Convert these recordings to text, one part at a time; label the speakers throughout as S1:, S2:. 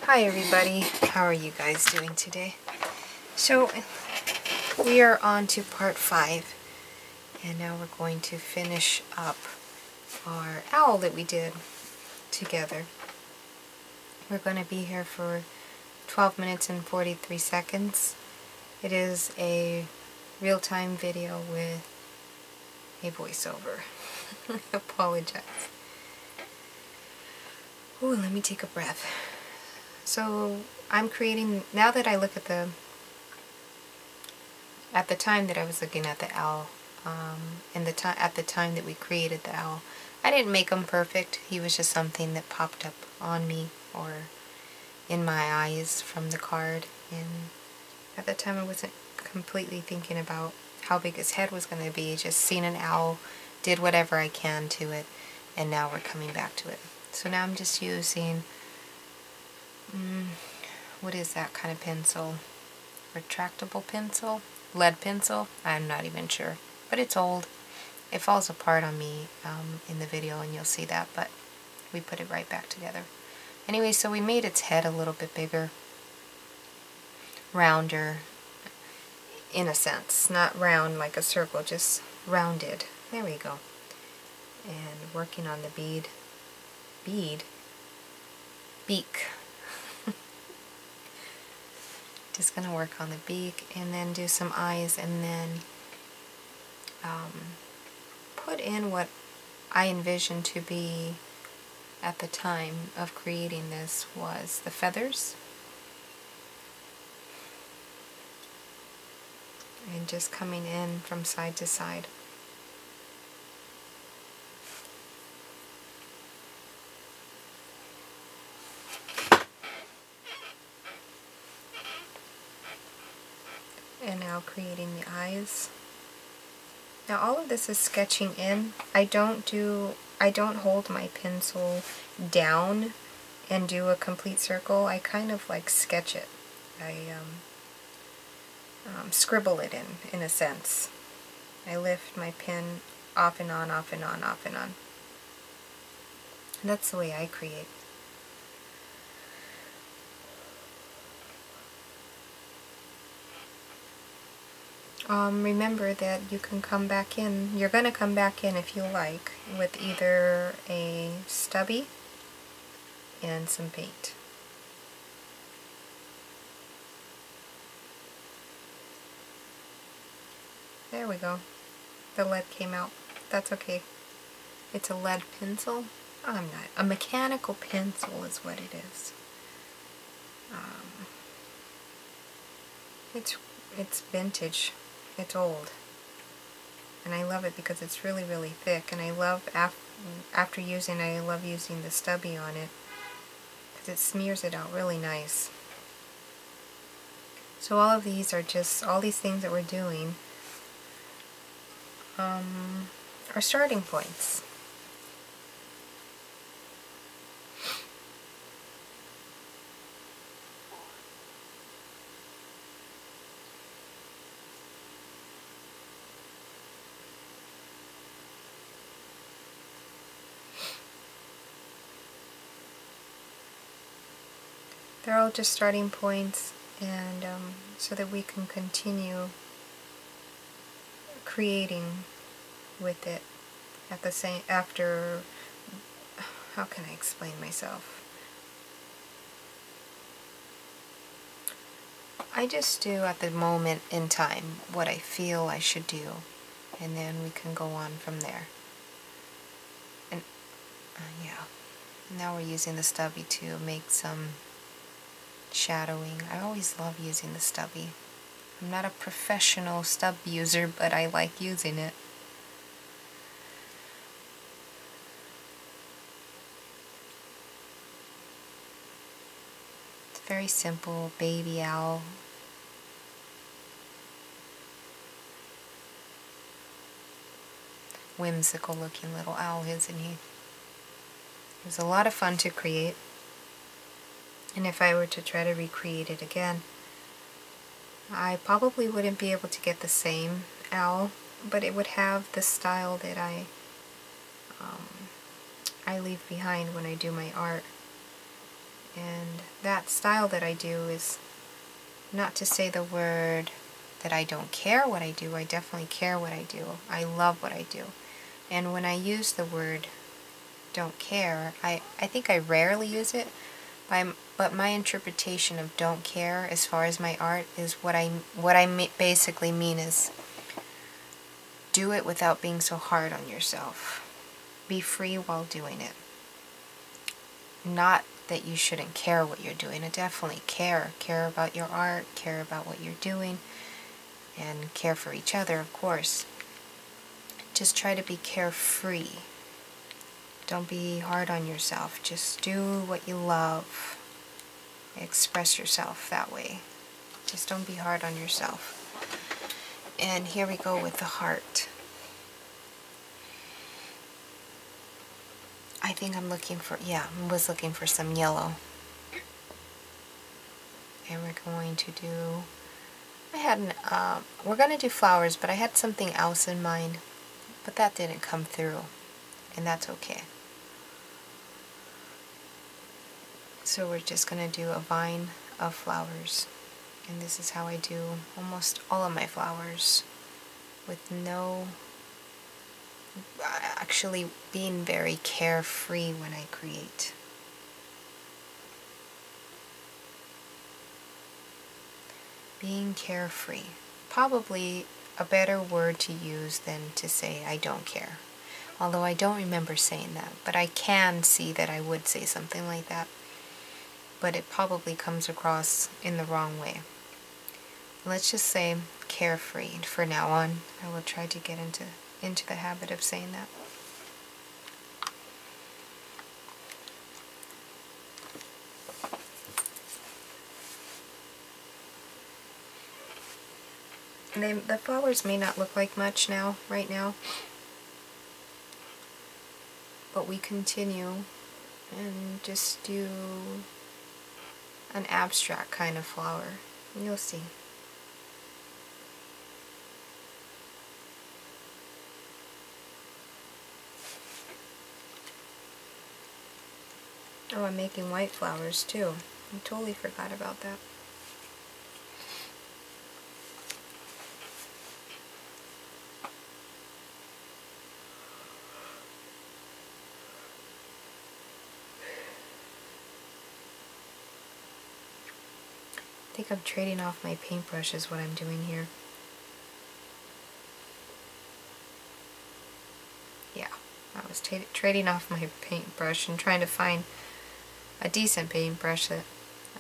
S1: Hi everybody, how are you guys doing today? So we are on to part 5, and now we're going to finish up our owl that we did together. We're going to be here for 12 minutes and 43 seconds. It is a real-time video with a voiceover. I apologize. Ooh, let me take a breath. So I'm creating, now that I look at the time that I was looking at the owl, and at the time that we created the owl, I didn't make him perfect. He was just something that popped up on me or in my eyes from the card, and at the time I wasn't completely thinking about how big his head was going to be. Just seen an owl, did whatever I can to it, and now we're coming back to it. So now I'm just using what is that kind of pencil? Retractable pencil? Lead pencil? I'm not even sure. But it's old. It falls apart on me in the video, and you'll see that, but we put it right back together. Anyway, so we made its head a little bit bigger. Rounder, in a sense. Not round like a circle, just rounded. There we go. And working on the beak. Just going to work on the beak and then do some eyes, and then put in what I envisioned to be at the time of creating this was the feathers. And just coming in from side to side. And now creating the eyes. Now all of this is sketching in. I don't hold my pencil down and do a complete circle. I kind of like sketch it. I scribble it in a sense. I lift my pen off and on, off and on, off and on. And that's the way I create. Remember that you can come back in, you're going to come back in if you like, with either a stubby and some paint. There we go. The lead came out. That's okay. It's a lead pencil. I'm not. A mechanical pencil is what it is. It's vintage. It's old. And I love it because it's really, really thick. And I love, after using it, I love using the stubby on it, because it smears it out really nice. So all of these are just, all these things that we're doing are starting points. They're all just starting points, and so that we can continue creating with it at the same, after, how can I explain myself? I just do at the moment in time what I feel I should do, and then we can go on from there. And yeah, now we're using the stubby to make some shadowing. I always love using the stubby. I'm not a professional stub user, but I like using it. It's very simple, baby owl. Whimsical looking little owl, isn't he? It was a lot of fun to create. And if I were to try to recreate it again, I probably wouldn't be able to get the same owl, but it would have the style that I leave behind when I do my art. And that style that I do is not to say the word that I don't care what I do. I definitely care what I do. I love what I do. And when I use the word don't care, I think I rarely use it, but my interpretation of don't care as far as my art is what I basically mean is do it without being so hard on yourself. Be free while doing it. Not that you shouldn't care what you're doing. Definitely care. Care about your art, care about what you're doing, and care for each other, of course. Just try to be carefree. Don't be hard on yourself. Just do what you love. Express yourself that way. Just don't be hard on yourself. And here we go with the heart. I think I'm looking for, I was looking for some yellow. And we're going to do, we're going to do flowers, but I had something else in mind. But that didn't come through. And that's okay. So we're just going to do a vine of flowers. And this is how I do almost all of my flowers. With no, actually being very carefree when I create. Being carefree. Probably a better word to use than to say I don't care. Although I don't remember saying that. But I can see that I would say something like that. But it probably comes across in the wrong way. Let's just say carefree for now on. I will try to get into the habit of saying that. The flowers may not look like much now, right now, but we continue and just do an abstract kind of flower. You'll see. Oh, I'm making white flowers too. I totally forgot about that. I think I'm trading off my paintbrush is what I'm doing here. Yeah, I was trading off my paintbrush and trying to find a decent paintbrush that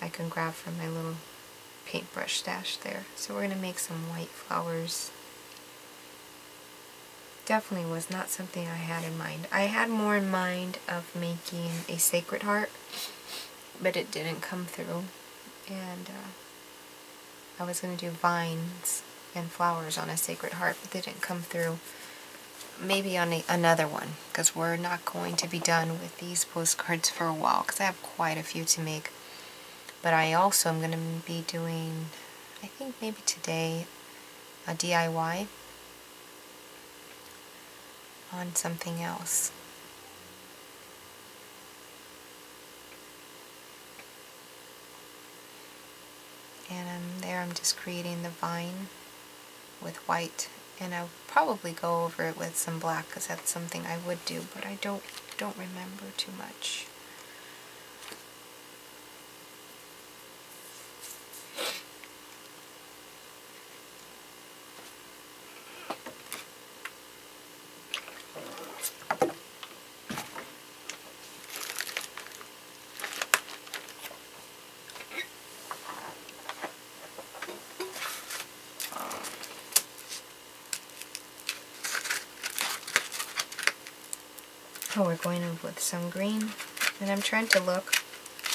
S1: I can grab from my little paintbrush stash there. So we're going to make some white flowers. Definitely was not something I had in mind. I had more in mind of making a sacred heart, but it didn't come through. And I was going to do vines and flowers on a sacred heart, but they didn't come through. Maybe on another one, because we're not going to be done with these postcards for a while, because I have quite a few to make. But I also am going to be doing, I think maybe today, a DIY on something else. And there I'm just creating the vine with white, and I'll probably go over it with some black because that's something I would do, but I don't remember too much. Oh, we're going in with some green, and I'm trying to look.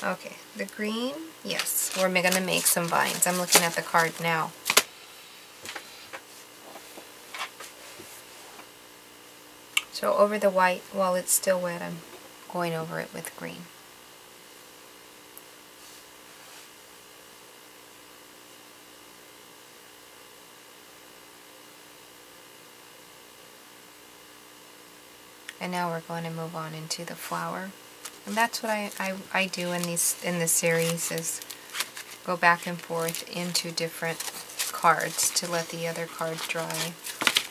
S1: Okay, the green, yes, we're going to make some vines. I'm looking at the card now. So over the white, while it's still wet, I'm going over it with green. And now we're going to move on into the flower. And that's what I do in this series, is go back and forth into different cards to let the other cards dry.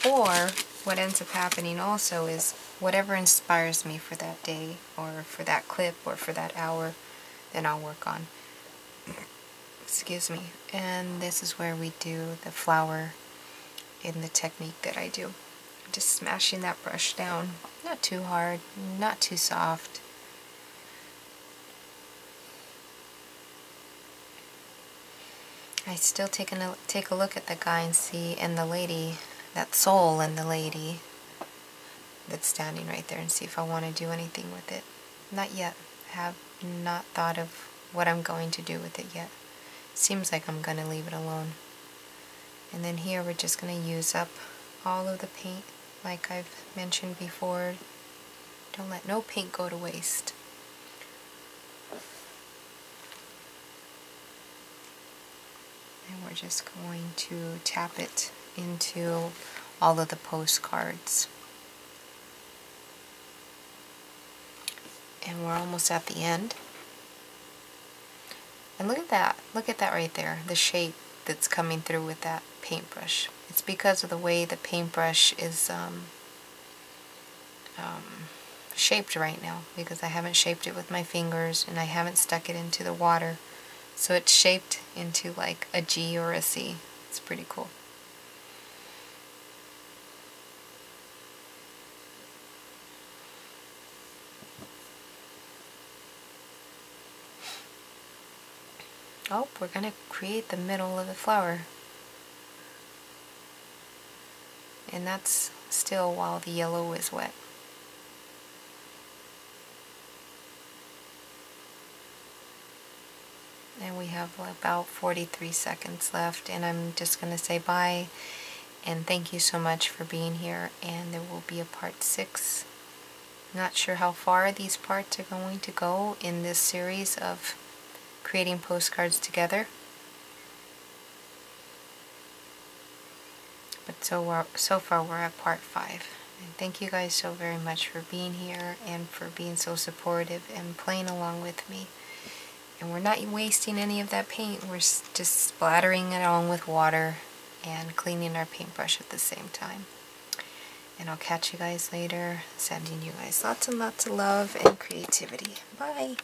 S1: Or what ends up happening also is whatever inspires me for that day, or for that clip, or for that hour, then I'll work on. Excuse me. And this is where we do the flower in the technique that I do. Just smashing that brush down. Not too hard, not too soft. I still take a look at the guy and see, and the lady, that soul in the lady that's standing right there, and see if I want to do anything with it. Not yet. I have not thought of what I'm going to do with it yet. Seems like I'm going to leave it alone. And then here we're just going to use up all of the paint, like I've mentioned before. Don't let no paint go to waste. And we're just going to tap it into all of the postcards. And we're almost at the end. And look at that right there, the shape that's coming through with that paintbrush. It's because of the way the paintbrush is shaped right now, because I haven't shaped it with my fingers and I haven't stuck it into the water. So it's shaped into like a G or a C. It's pretty cool. Oh, we're going to create the middle of the flower. And that's still while the yellow is wet. And we have about 43 seconds left, and I'm just going to say bye, and thank you so much for being here, and there will be a part 6. Not sure how far these parts are going to go in this series of creating postcards together. But so far we're at part 5. And thank you guys so very much for being here and for being so supportive and playing along with me. And we're not wasting any of that paint. We're just splattering it on with water and cleaning our paintbrush at the same time. And I'll catch you guys later. Sending you guys lots and lots of love and creativity. Bye!